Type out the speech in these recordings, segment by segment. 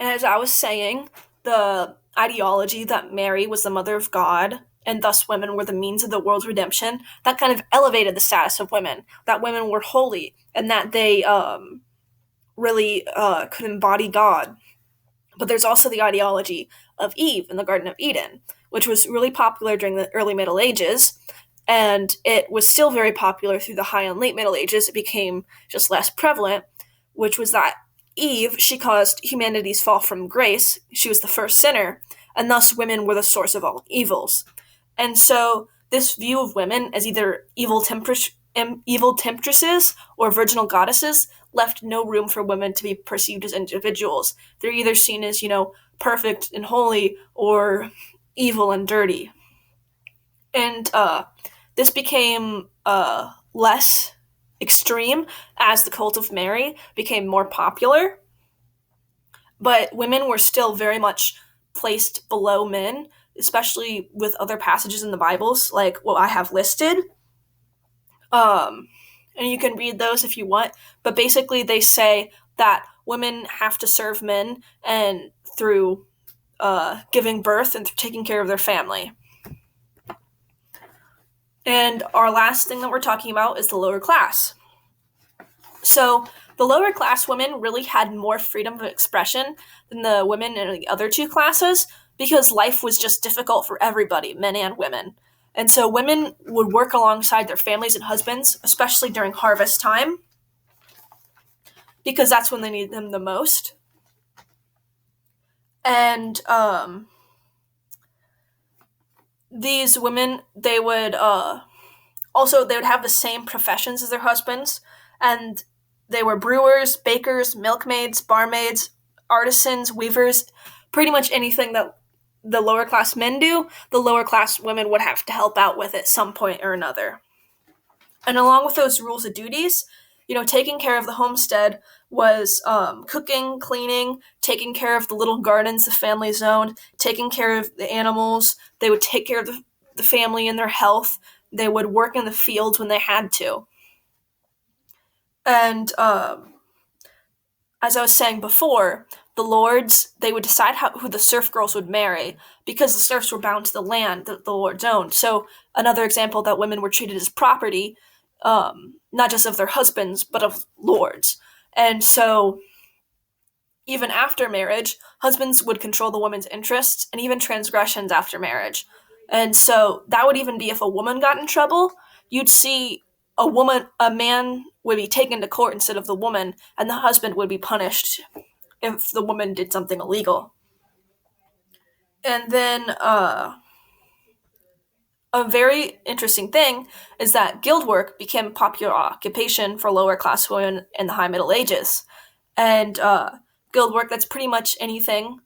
And as I was saying, the ideology that Mary was the mother of God and thus women were the means of the world's redemption, that kind of elevated the status of women, that women were holy and that they really could embody God. But there's also the ideology of Eve in the Garden of Eden, which was really popular during the early Middle Ages, and it was still very popular through the High and Late Middle Ages. It became just less prevalent, which was that Eve, she caused humanity's fall from grace. She was the first sinner, and thus women were the source of all evils. And so this view of women as either evil temptresses or virginal goddesses left no room for women to be perceived as individuals. They're either seen as, perfect and holy or evil and dirty. And this became less extreme as the cult of Mary became more popular. But women were still very much placed below men, especially with other passages in the Bibles, like what I have listed. And you can read those if you want. But basically, they say that women have to serve men and through giving birth and through taking care of their family. And our last thing that we're talking about is the lower class. So the lower class women really had more freedom of expression than the women in the other two classes because life was just difficult for everybody, men and women. And so women would work alongside their families and husbands, especially during harvest time, because that's when they need them the most. And these women, they would have the same professions as their husbands, and they were brewers, bakers, milkmaids, barmaids, artisans, weavers, pretty much anything that the lower class men do, the lower class women would have to help out with at some point or another. And along with those rules of duties, taking care of the homestead was cooking, cleaning, taking care of the little gardens the families owned, taking care of the animals. They would take care of the family and their health. They would work in the fields when they had to. And as I was saying before, the lords, they would decide who the serf girls would marry because the serfs were bound to the land that the lords owned. So another example that women were treated as property, not just of their husbands, but of lords. And so even after marriage, husbands would control the woman's interests and even transgressions after marriage. And so that would even be if a woman got in trouble, you'd see a man would be taken to court instead of the woman, and the husband would be punished if the woman did something illegal. And then a very interesting thing is that guild work became a popular occupation for lower class women in the High Middle Ages. And guild work, that's pretty much anything,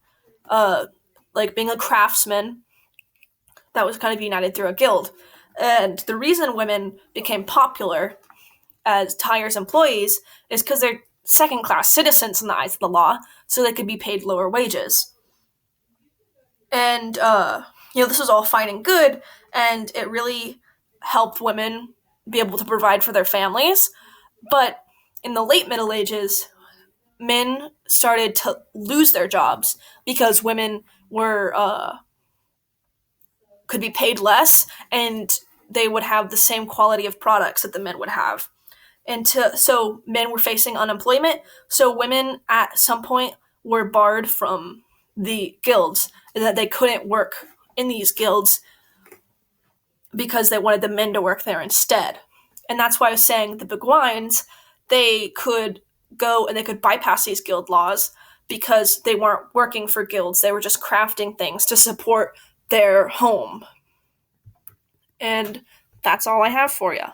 like being a craftsman, that was kind of united through a guild. And the reason women became popular as Tyre's employees is because they're second-class citizens in the eyes of the law, so they could be paid lower wages. And, this was all fine and good, and it really helped women be able to provide for their families. But in the late Middle Ages, men started to lose their jobs because women could be paid less, and they would have the same quality of products that the men would have. And so men were facing unemployment, so women at some point were barred from the guilds, and that they couldn't work in these guilds because they wanted the men to work there instead. And that's why I was saying the Beguines, they could go and they could bypass these guild laws because they weren't working for guilds, they were just crafting things to support their home. And that's all I have for you.